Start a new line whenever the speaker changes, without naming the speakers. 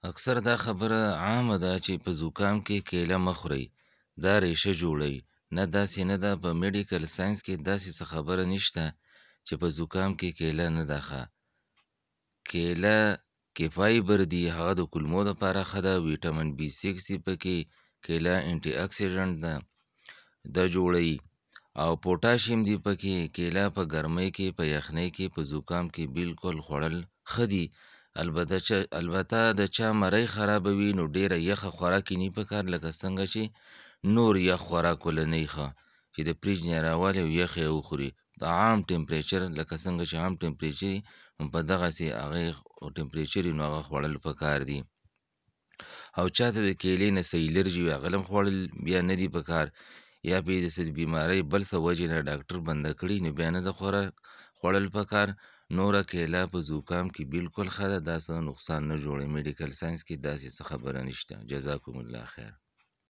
اکثر دا خبره عامه ده چې په زکام کې کیله مه خورئ، دا ریشه جوړوي. نه داسې نه ده، په میډیکل ساینس کې داسې څه خبره نشته چې په زکام کې کیله نه ده ښه. کیله کې فایبر دي، هغه د کولمو دپاره ښه ده، ویټامین بي 6 دي پکې، کیله انټي اکسیډنټ ده، دا جوړوي. او پوټاشیم دي پکې. کیله په ګرمۍ کې، په یخنۍ کې، په زکام کې بالکل خوړل ښه دي. البته د چا مرۍ خرابوي نو ډیره یخه خوراک یې نه پکار، لکه څنګه چې نور یخ خوراک ولنۍ ښه چې د فریج نه راوالي او یخ یې وخوري. د عام ټمپریچر لکه څنګه چې عام ټمپریچر وي په دغسې هغې ټمپریچر وي نو هغه خوړل پکار دي. او چاته د کیلې نه څه الرجي وي هغه هم خوړل بیا نه دي پکار، یا پې د څه د بیمارۍ بل څه وجې نه ډاکټر بنده کړي نو بیا نه ده خوړل پکار. نوره کیله په زکام کې بالکل ښه ده، دا څه نقصان نه جوړوي. میډیکل ساینس کې داسې څه خبره نشته. جزاکم الله خیر.